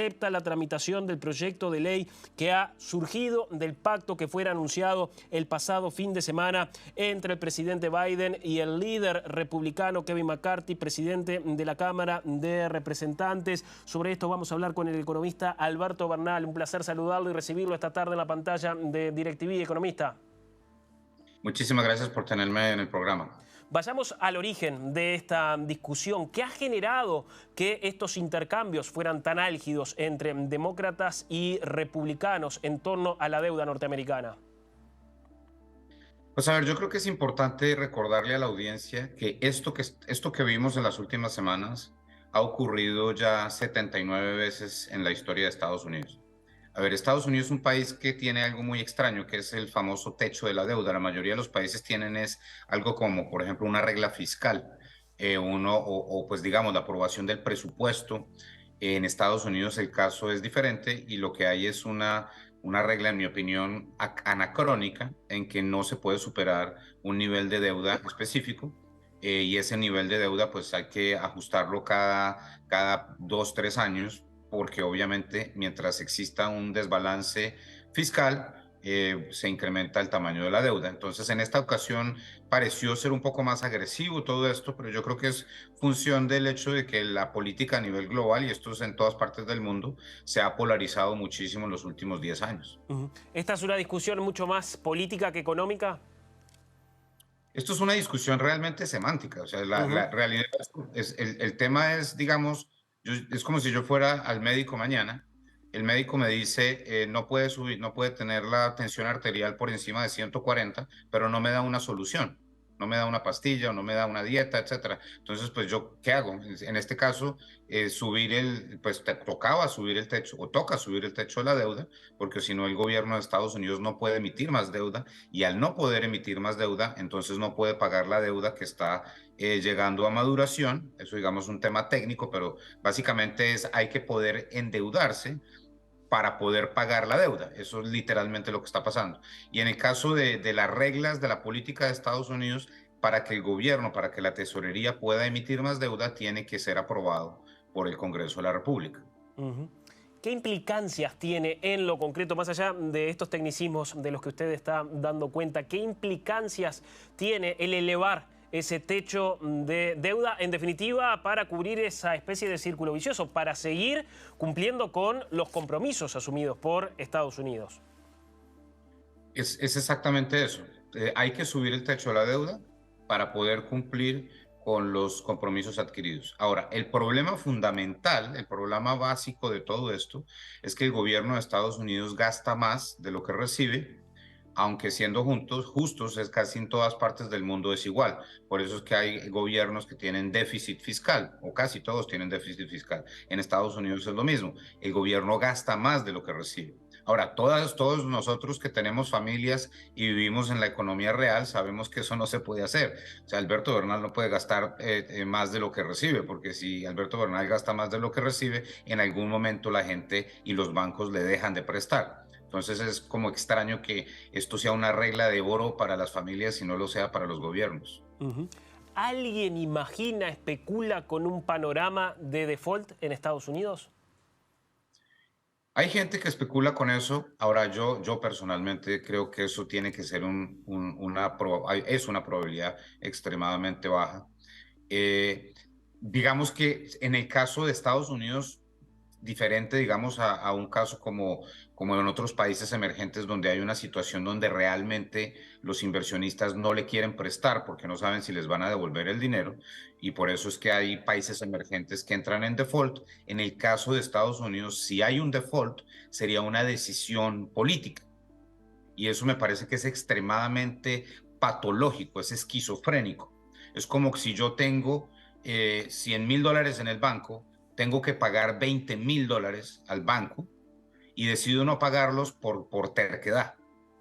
acepta la tramitación del proyecto de ley que ha surgido del pacto que fuera anunciado el pasado fin de semana entre el presidente Biden y el líder republicano Kevin McCarthy, presidente de la Cámara de Representantes. Sobre esto vamos a hablar con el economista Alberto Bernal. Un placer saludarlo y recibirlo esta tarde en la pantalla de DirecTV. Economista. Muchísimas gracias por tenerme en el programa. Vayamos al origen de esta discusión. ¿Qué ha generado que estos intercambios fueran tan álgidos entre demócratas y republicanos en torno a la deuda norteamericana? Pues a ver, yo creo que es importante recordarle a la audiencia que esto que vimos en las últimas semanas ha ocurrido ya 79 veces en la historia de Estados Unidos. A ver, Estados Unidos es un país que tiene algo muy extraño, que es el famoso techo de la deuda. La mayoría de los países tienen algo como, por ejemplo, una regla fiscal, pues digamos, la aprobación del presupuesto. En Estados Unidos el caso es diferente y lo que hay es una regla, en mi opinión, anacrónica, en que no se puede superar un nivel de deuda específico. Y ese nivel de deuda, pues hay que ajustarlo cada 2, 3 años, porque obviamente mientras exista un desbalance fiscal, se incrementa el tamaño de la deuda. Entonces, en esta ocasión pareció ser un poco más agresivo todo esto, pero yo creo que es función del hecho de que la política a nivel global, y esto es en todas partes del mundo, se ha polarizado muchísimo en los últimos 10 años. ¿Esta es una discusión mucho más política que económica? Esto es una discusión realmente semántica, o sea, la realidad el tema es, digamos, es como si yo fuera al médico mañana, el médico me dice, no puede subir, no puede tener la tensión arterial por encima de 140, pero no me da una solución, no me da una pastilla o no me da una dieta, etcétera. Entonces, pues yo, ¿qué hago? En este caso, pues tocaba subir el techo, o toca subir el techo de la deuda, porque si no el gobierno de Estados Unidos no puede emitir más deuda, y al no poder emitir más deuda, entonces no puede pagar la deuda que está llegando a maduración. Eso, digamos, un tema técnico, pero básicamente hay que poder endeudarse para poder pagar la deuda. Eso es literalmente lo que está pasando. Y en el caso de las reglas de la política de Estados Unidos, para que el gobierno, para que la tesorería pueda emitir más deuda, tiene que ser aprobado por el Congreso de la República. ¿Qué implicancias tiene en lo concreto, más allá de estos tecnicismos de los que usted está dando cuenta, qué implicancias tiene el elevar ese techo de deuda, en definitiva, para cubrir esa especie de círculo vicioso, para seguir cumpliendo con los compromisos asumidos por Estados Unidos? Es exactamente eso. Hay que subir el techo de la deuda para poder cumplir con los compromisos adquiridos. Ahora, el problema fundamental, el problema básico de todo esto, es que el gobierno de Estados Unidos gasta más de lo que recibe, aunque siendo justos, es casi en todas partes del mundo es igual. Por eso es que hay gobiernos que tienen déficit fiscal, o casi todos tienen déficit fiscal. En Estados Unidos es lo mismo. El gobierno gasta más de lo que recibe. Ahora, todos nosotros que tenemos familias y vivimos en la economía real, sabemos que eso no se puede hacer. O sea, Alberto Bernal no puede gastar más de lo que recibe, porque si Alberto Bernal gasta más de lo que recibe, en algún momento la gente y los bancos le dejan de prestar. Entonces es como extraño que esto sea una regla de oro para las familias y no lo sea para los gobiernos. ¿Alguien imagina, especula con un panorama de default en Estados Unidos? Hay gente que especula con eso. Ahora yo personalmente creo que eso tiene que ser es una probabilidad extremadamente baja. Eh, digamos que en el caso de Estados Unidos, diferente, digamos, a un caso como en otros países emergentes donde hay una situación donde realmente los inversionistas no le quieren prestar porque no saben si les van a devolver el dinero, y por eso es que hay países emergentes que entran en default. En el caso de Estados Unidos, si hay un default, sería una decisión política. Y eso me parece que es extremadamente patológico, es esquizofrénico. Es como si yo tengo $100,000 en el banco, tengo que pagar $20,000 al banco y decido no pagarlos por terquedad.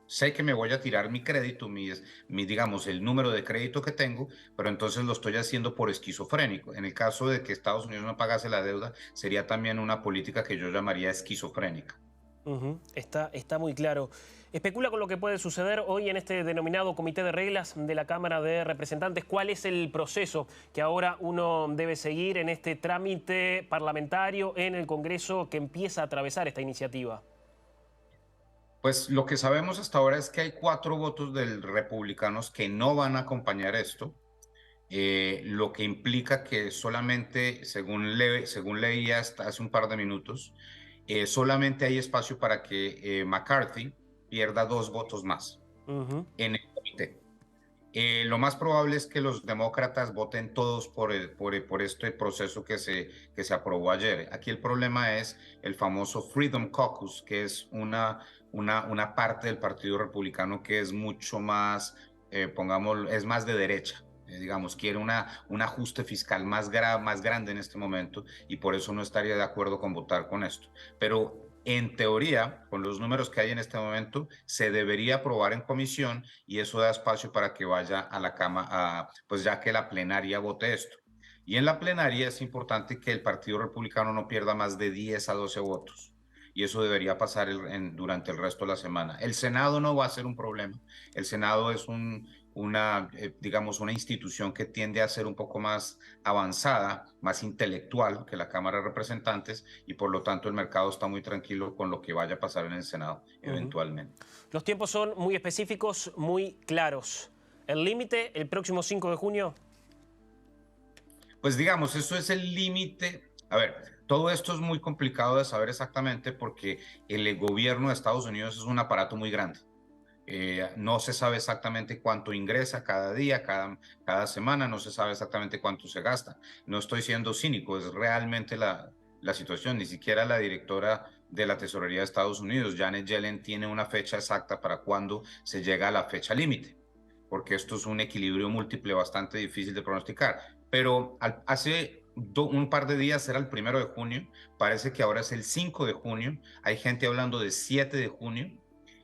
Sé que me voy a tirar mi crédito, digamos, el número de crédito que tengo, pero entonces lo estoy haciendo por esquizofrénico. En el caso de que Estados Unidos no pagase la deuda, sería también una política que yo llamaría esquizofrénica. Está muy claro. Especula con lo que puede suceder hoy en este denominado Comité de Reglas de la Cámara de Representantes. ¿Cuál es el proceso que ahora uno debe seguir en este trámite parlamentario en el Congreso que empieza a atravesar esta iniciativa? Pues lo que sabemos hasta ahora es que hay 4 votos de republicanos que no van a acompañar esto, lo que implica que solamente, según leía hasta hace un par de minutos, solamente hay espacio para que McCarthy pierda 2 votos más en el comité. Lo más probable es que los demócratas voten todos por este proceso que se aprobó ayer. Aquí el problema es el famoso Freedom Caucus, que es una parte del Partido Republicano que es mucho más, es más de derecha. Digamos, quiere un ajuste fiscal más grande en este momento y por eso no estaría de acuerdo con votar con esto. Pero en teoría, con los números que hay en este momento, se debería aprobar en comisión y eso da espacio para que vaya a la Cámara, pues ya que la plenaria vote esto. Y en la plenaria es importante que el Partido Republicano no pierda más de 10 a 12 votos. Y eso debería pasar durante el resto de la semana. El Senado no va a ser un problema. El Senado es digamos, una institución que tiende a ser un poco más avanzada, más intelectual que la Cámara de Representantes y por lo tanto el mercado está muy tranquilo con lo que vaya a pasar en el Senado eventualmente. Los tiempos son muy específicos, muy claros. ¿El límite el próximo 5 de junio? Pues digamos, eso es el límite. A ver, todo esto es muy complicado de saber exactamente porque el gobierno de Estados Unidos es un aparato muy grande. No se sabe exactamente cuánto ingresa cada día, cada semana, no se sabe exactamente cuánto se gasta. No estoy siendo cínico, es realmente la situación. Ni siquiera la directora de la Tesorería de Estados Unidos, Janet Yellen, tiene una fecha exacta para cuándo se llega a la fecha límite, porque esto es un equilibrio múltiple bastante difícil de pronosticar. Pero hace un par de días era el 1 de junio, parece que ahora es el 5 de junio, hay gente hablando de 7 de junio,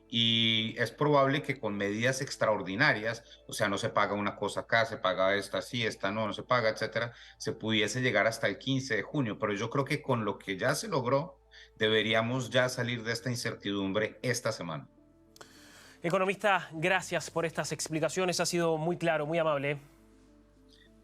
y es probable que con medidas extraordinarias, o sea, no se paga una cosa acá, se paga esta sí, esta no se paga, etcétera, se pudiese llegar hasta el 15 de junio. Pero yo creo que con lo que ya se logró, deberíamos ya salir de esta incertidumbre esta semana. Economista, gracias por estas explicaciones. Ha sido muy claro, muy amable.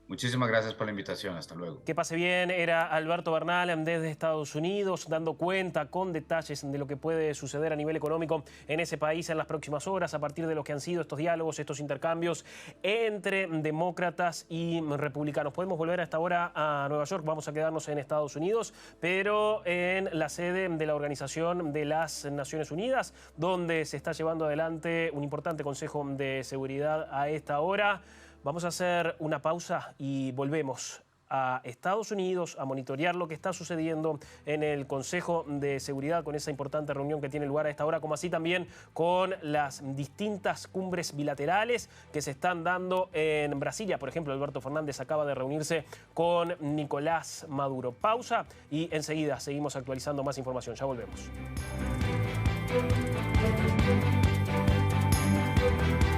Muchísimas gracias por la invitación. Hasta luego. Que pase bien. Era Alberto Bernal desde Estados Unidos, dando cuenta con detalles de lo que puede suceder a nivel económico en ese país en las próximas horas, a partir de lo que han sido estos diálogos, estos intercambios entre demócratas y republicanos. Podemos volver a esta hora a Nueva York, vamos a quedarnos en Estados Unidos, pero en la sede de la Organización de las Naciones Unidas, donde se está llevando adelante un importante Consejo de Seguridad a esta hora. Vamos a hacer una pausa y volvemos a Estados Unidos a monitorear lo que está sucediendo en el Consejo de Seguridad con esa importante reunión que tiene lugar a esta hora, como así también con las distintas cumbres bilaterales que se están dando en Brasilia. Por ejemplo, Alberto Fernández acaba de reunirse con Nicolás Maduro. Pausa y enseguida seguimos actualizando más información. Ya volvemos.